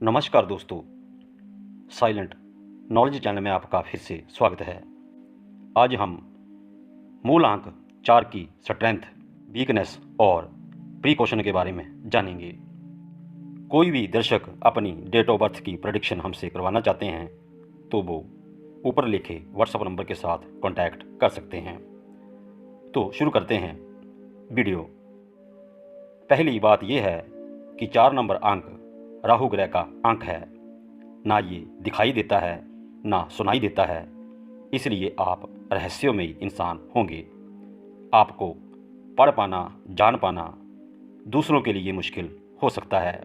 नमस्कार दोस्तों, silent knowledge channel में आपका फिर से स्वागत है। आज हम मूलांक 4 की स्ट्रेंथ, वीकनेस और प्रिकॉशन के बारे में जानेंगे। कोई भी दर्शक अपनी डेट ऑफ बर्थ की प्रेडिक्शन हमसे करवाना चाहते हैं तो वो ऊपर लिखे व्हाट्सएप नंबर के साथ कांटेक्ट कर सकते हैं। तो शुरू करते हैं वीडियो। पहली बात यह है कि 4 नंबर अंक राहु ग्रह का अंक है। ना ये दिखाई देता है ना सुनाई देता है, इसलिए आप रहस्यमयी इंसान होंगे। आपको पढ़ पाना, जान पाना दूसरों के लिए मुश्किल हो सकता है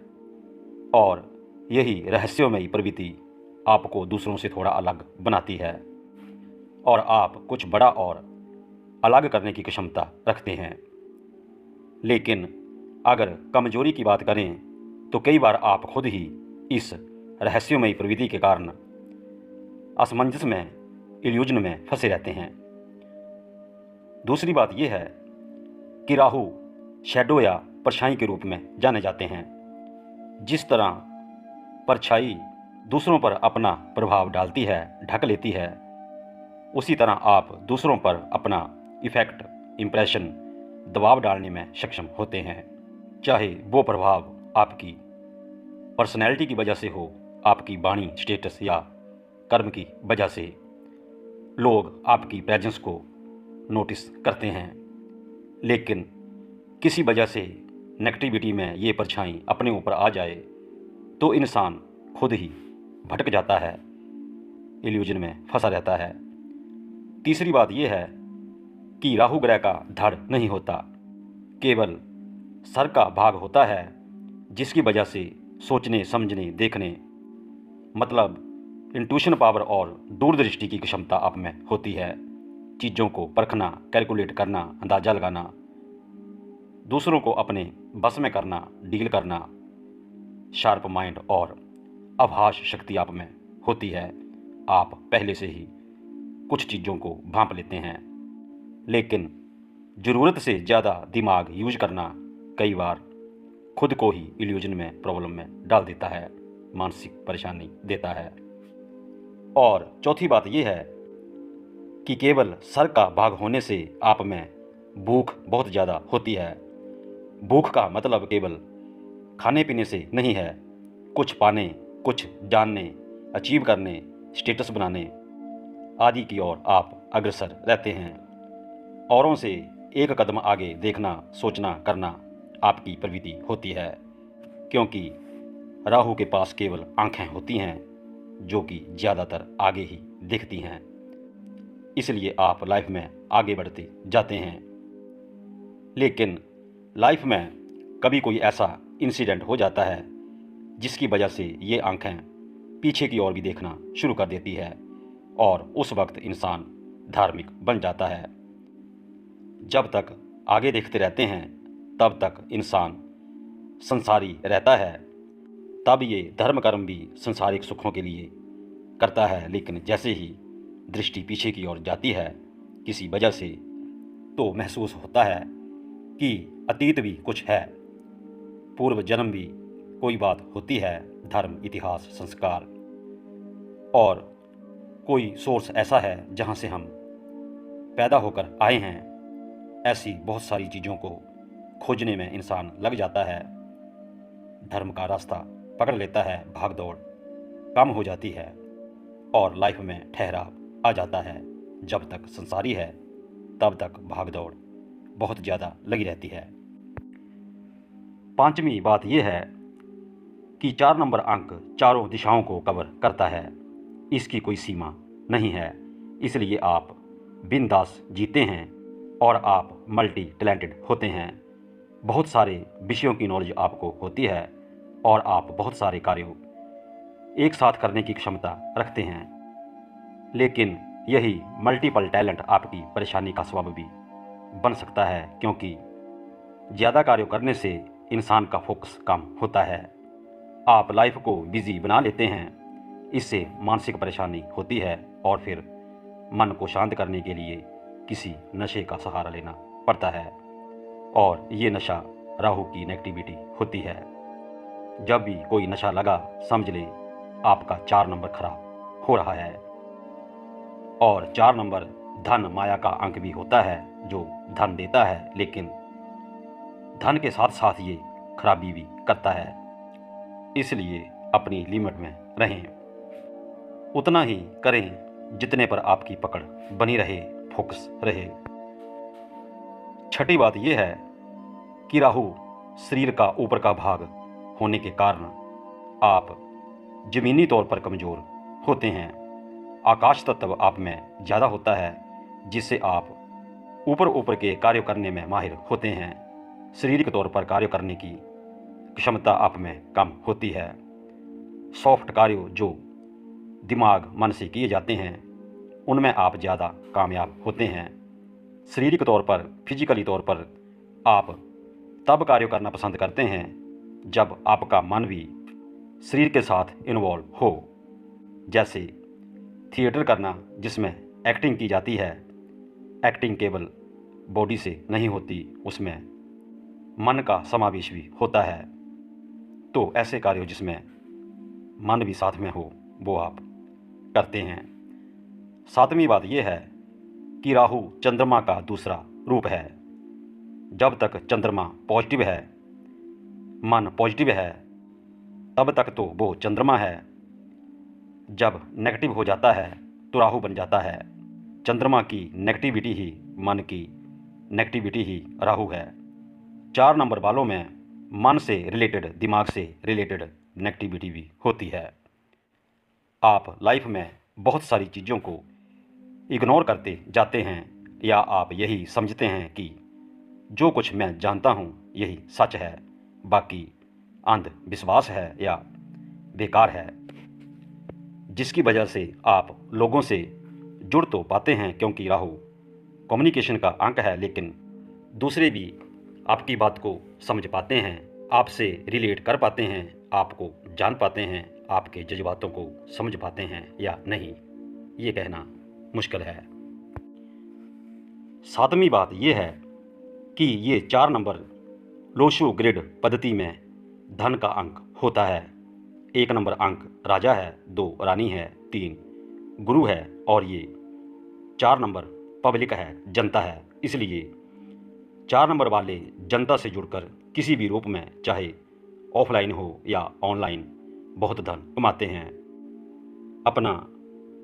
और यही रहस्यमयी प्रवृत्ति आपको दूसरों से थोड़ा अलग बनाती है और आप कुछ बड़ा और अलग करने की क्षमता रखते हैं। लेकिन अगर कमजोरी की बात करें तो कई बार आप खुद ही इस रहस्यमयी प्रवृत्ति के कारण असमंजस में, इल्यूजन में फंसे रहते हैं। दूसरी बात यह है कि राहु शैडो या परछाई के रूप में जाने जाते हैं। जिस तरह परछाई दूसरों पर अपना प्रभाव डालती है, ढक लेती है, उसी तरह आप दूसरों पर अपना इफेक्ट, इम्प्रेशन, दबाव डालने में सक्षम होते हैं। चाहे वो प्रभाव आपकी पर्सनैलिटी की वजह से हो, आपकी वाणी, स्टेटस या कर्म की वजह से। लोग आपकी प्रेजेंस को नोटिस करते हैं, लेकिन किसी वजह से नेगेटिविटी में ये परछाई अपने ऊपर आ जाए तो इंसान खुद ही भटक जाता है, इल्यूजन में फंसा रहता है। तीसरी बात यह है कि राहु ग्रह का धड़ नहीं होता, केवल सर का भाग होता है, जिसकी वजह से सोचने, समझने, देखने, मतलब इंट्यूशन पावर और दूरदृष्टि की क्षमता आप में होती है। चीज़ों को परखना, कैलकुलेट करना, अंदाज़ा लगाना, दूसरों को अपने बस में करना, डील करना, शार्प माइंड और आभास शक्ति आप में होती है। आप पहले से ही कुछ चीज़ों को भांप लेते हैं, लेकिन ज़रूरत से ज़्यादा दिमाग यूज करना कई बार खुद को ही इल्यूजन में, प्रॉब्लम में डाल देता है, मानसिक परेशानी देता है। और चौथी बात यह है कि केवल सर का भाग होने से आप में भूख बहुत ज़्यादा होती है। भूख का मतलब केवल खाने पीने से नहीं है, कुछ पाने, कुछ जानने, अचीव करने, स्टेटस बनाने आदि की ओर आप अग्रसर रहते हैं। औरों से एक कदम आगे देखना, सोचना, करना आपकी प्रवृत्ति होती है, क्योंकि राहु के पास केवल आंखें होती हैं जो कि ज़्यादातर आगे ही दिखती हैं। इसलिए आप लाइफ में आगे बढ़ते जाते हैं। लेकिन लाइफ में कभी कोई ऐसा इंसिडेंट हो जाता है जिसकी वजह से ये आंखें पीछे की ओर भी देखना शुरू कर देती है और उस वक्त इंसान धार्मिक बन जाता है। जब तक आगे देखते रहते हैं तब तक इंसान संसारी रहता है, तब ये धर्म कर्म भी संसारिक सुखों के लिए करता है। लेकिन जैसे ही दृष्टि पीछे की ओर जाती है किसी वजह से, तो महसूस होता है कि अतीत भी कुछ है, पूर्व जन्म भी कोई बात होती है, धर्म, इतिहास, संस्कार और कोई सोर्स ऐसा है जहाँ से हम पैदा होकर आए हैं। ऐसी बहुत सारी चीज़ों को खोजने में इंसान लग जाता है, धर्म का रास्ता पकड़ लेता है, भाग दौड़ कम हो जाती है और लाइफ में ठहराव आ जाता है। जब तक संसारी है तब तक भाग दौड़ बहुत ज़्यादा लगी रहती है। पांचवी बात यह है कि 4 नंबर अंक चारों दिशाओं को कवर करता है, इसकी कोई सीमा नहीं है, इसलिए आप बिंदास जीते हैं और आप मल्टी टैलेंटेड होते हैं। बहुत सारे विषयों की नॉलेज आपको होती है और आप बहुत सारे कार्यों एक साथ करने की क्षमता रखते हैं। लेकिन यही मल्टीपल टैलेंट आपकी परेशानी का सबब भी बन सकता है, क्योंकि ज़्यादा कार्य करने से इंसान का फोकस कम होता है। आप लाइफ को बिजी बना लेते हैं, इससे मानसिक परेशानी होती है और फिर मन को शांत करने के लिए किसी नशे का सहारा लेना पड़ता है और ये नशा राहु की नेगेटिविटी होती है। जब भी कोई नशा लगा समझ ले आपका 4 नंबर खराब हो रहा है। और 4 नंबर धन माया का अंक भी होता है जो धन देता है, लेकिन धन के साथ साथ ये खराबी भी करता है। इसलिए अपनी लिमिट में रहें, उतना ही करें जितने पर आपकी पकड़ बनी रहे, फोकस रहे। छठी बात यह है कि राहु शरीर का ऊपर का भाग होने के कारण आप जमीनी तौर पर कमज़ोर होते हैं। आकाश तत्व आप में ज़्यादा होता है, जिससे आप ऊपर के कार्य करने में माहिर होते हैं। शारीरिक तौर पर कार्य करने की क्षमता आप में कम होती है। सॉफ्ट कार्य जो दिमाग मन से किए जाते हैं उनमें आप ज़्यादा कामयाब होते हैं। शारीरिक तौर पर, फिजिकली तौर पर आप तब कार्य करना पसंद करते हैं जब आपका मन भी शरीर के साथ इन्वॉल्व हो। जैसे थिएटर करना जिसमें एक्टिंग की जाती है। एक्टिंग केवल बॉडी से नहीं होती, उसमें मन का समावेश भी होता है। तो ऐसे कार्य जिसमें मन भी साथ में हो वो आप करते हैं। 7वीं बात यह है कि राहु चंद्रमा का दूसरा रूप है। जब तक चंद्रमा पॉजिटिव है, मन पॉजिटिव है, तब तक तो वो चंद्रमा है। जब नेगेटिव हो जाता है तो राहु बन जाता है। चंद्रमा की नेगेटिविटी ही मन की नेगेटिविटी ही राहु है। 4 नंबर वालों में मन से रिलेटेड, दिमाग से रिलेटेड नेगेटिविटी भी होती है। आप लाइफ में बहुत सारी चीज़ों को इग्नोर करते जाते हैं, या आप यही समझते हैं कि जो कुछ मैं जानता हूँ यही सच है, बाकी अंधविश्वास है या बेकार है। जिसकी वजह से आप लोगों से जुड़ तो पाते हैं क्योंकि राहु कम्युनिकेशन का अंक है, लेकिन दूसरे भी आपकी बात को समझ पाते हैं, आपसे रिलेट कर पाते हैं, आपको जान पाते हैं, आपके जज्बातों को समझ पाते हैं या नहीं, ये कहना मुश्किल है। 7वीं बात यह है कि ये 4 नंबर लोशो ग्रिड पद्धति में धन का अंक होता है। 1 नंबर अंक राजा है, 2 रानी है, 3 गुरु है और ये 4 नंबर पब्लिक है, जनता है। इसलिए 4 नंबर वाले जनता से जुड़कर किसी भी रूप में, चाहे ऑफलाइन हो या ऑनलाइन, बहुत धन कमाते हैं। अपना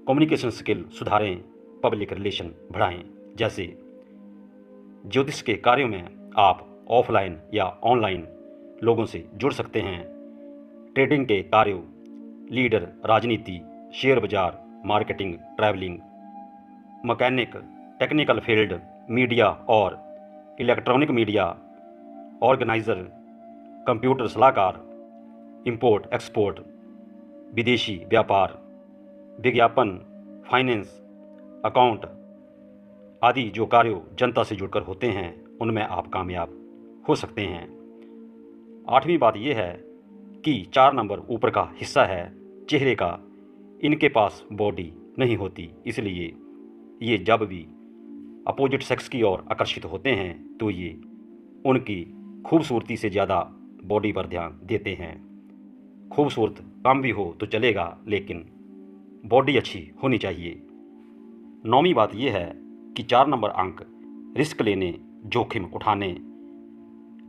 कम्युनिकेशन स्किल सुधारें, पब्लिक रिलेशन बढ़ाएं। जैसे ज्योतिष के कार्यों में आप ऑफलाइन या ऑनलाइन लोगों से जुड़ सकते हैं। ट्रेडिंग के कार्यों, लीडर, राजनीति, शेयर बाजार, marketing, travelling, mechanic, technical field, media और इलेक्ट्रॉनिक मीडिया, ऑर्गेनाइज़र, कंप्यूटर सलाहकार, इंपोर्ट एक्सपोर्ट, विदेशी व्यापार, विज्ञापन, फाइनेंस, अकाउंट आदि जो कार्य जनता से जुड़कर होते हैं उनमें आप कामयाब हो सकते हैं। 8वीं बात यह है कि 4 नंबर ऊपर का हिस्सा है चेहरे का, इनके पास बॉडी नहीं होती, इसलिए ये जब भी अपोजिट सेक्स की ओर आकर्षित होते हैं तो ये उनकी खूबसूरती से ज़्यादा बॉडी पर ध्यान देते हैं। खूबसूरत कम भी हो तो चलेगा, लेकिन बॉडी अच्छी होनी चाहिए। 9वीं बात यह है कि 4 नंबर अंक रिस्क लेने, जोखिम उठाने,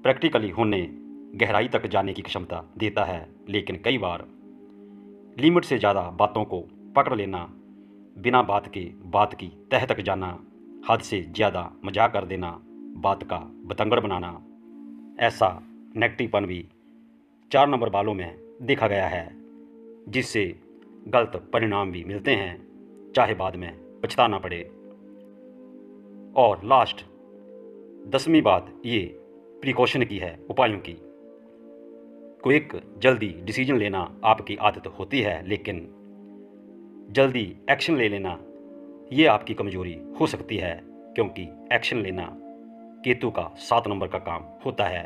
प्रैक्टिकली होने, गहराई तक जाने की क्षमता देता है, लेकिन कई बार लिमिट से ज़्यादा बातों को पकड़ लेना, बिना बात के बात की तह तक जाना, हद से ज़्यादा मजाक कर देना, बात का बतंगड़ बनाना, ऐसा नेगेटिवपन भी 4 नंबर वालों में देखा गया है, जिससे गलत परिणाम भी मिलते हैं, चाहे बाद में पछताना पड़े। और लास्ट 10वीं बात ये प्रिकॉशन की है, उपायों की। क्विक जल्दी डिसीजन लेना आपकी आदत होती है, लेकिन जल्दी एक्शन ले लेना ये आपकी कमजोरी हो सकती है, क्योंकि एक्शन लेना केतु का 7 नंबर का काम होता है।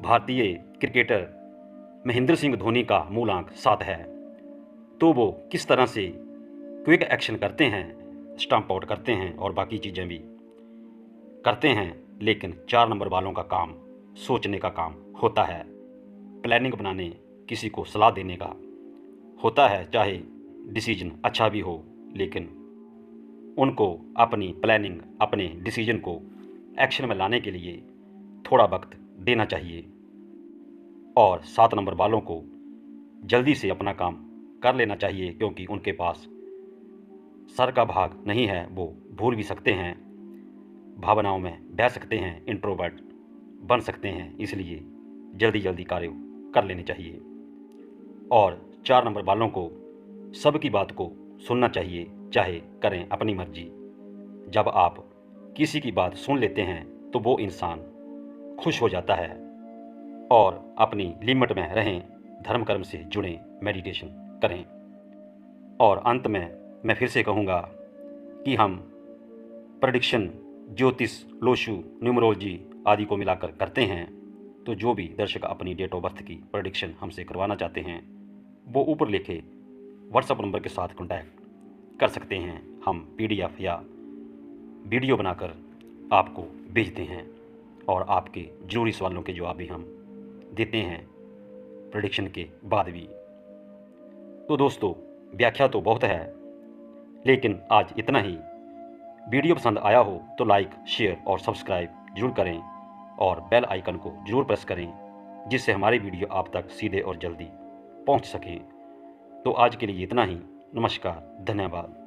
भारतीय क्रिकेटर महेंद्र सिंह धोनी का मूलांक 7 है, तो वो किस तरह से क्विक एक्शन करते हैं, स्टंप आउट करते हैं और बाकी चीज़ें भी करते हैं, लेकिन 4 नंबर वालों का काम सोचने का काम होता है, प्लानिंग बनाने, किसी को सलाह देने का होता है, चाहे डिसीजन अच्छा भी हो, लेकिन उनको अपनी प्लानिंग, अपने डिसीजन को एक्शन में लाने के लिए थोड़ा वक्त देना चाहिए। और 7 नंबर वालों को जल्दी से अपना काम कर लेना चाहिए, क्योंकि उनके पास सर का भाग नहीं है। वो भूल भी सकते हैं, भावनाओं में बह सकते हैं, इंट्रोवर्ट बन सकते हैं, इसलिए जल्दी जल्दी कार्य कर लेने चाहिए। और 4 नंबर वालों को सबकी बात को सुनना चाहिए, चाहे करें अपनी मर्जी। जब आप किसी की बात सुन लेते हैं तो वो इंसान खुश हो जाता है। और अपनी लिमिट में रहें, धर्म कर्म से जुड़ें, मेडिटेशन करें। और अंत में मैं फिर से कहूँगा कि हम प्रेडिक्शन, ज्योतिष, लोशु, न्यूमरोलॉजी आदि को मिलाकर करते हैं। तो जो भी दर्शक अपनी डेट ऑफ बर्थ की प्रेडिक्शन हमसे करवाना चाहते हैं, वो ऊपर लिखे व्हाट्सएप नंबर के साथ कॉन्टैक्ट कर सकते हैं। हम PDF या वीडियो बनाकर आपको भेजते हैं और आपके ज़रूरी सवालों के जवाब भी हम देते हैं प्रेडिक्शन के बाद भी। तो दोस्तों, व्याख्या तो बहुत है, लेकिन आज इतना ही। वीडियो पसंद आया हो तो लाइक, शेयर और सब्सक्राइब जरूर करें और बेल आइकन को जरूर प्रेस करें, जिससे हमारी वीडियो आप तक सीधे और जल्दी पहुंच सकें। तो आज के लिए इतना ही। नमस्कार, धन्यवाद।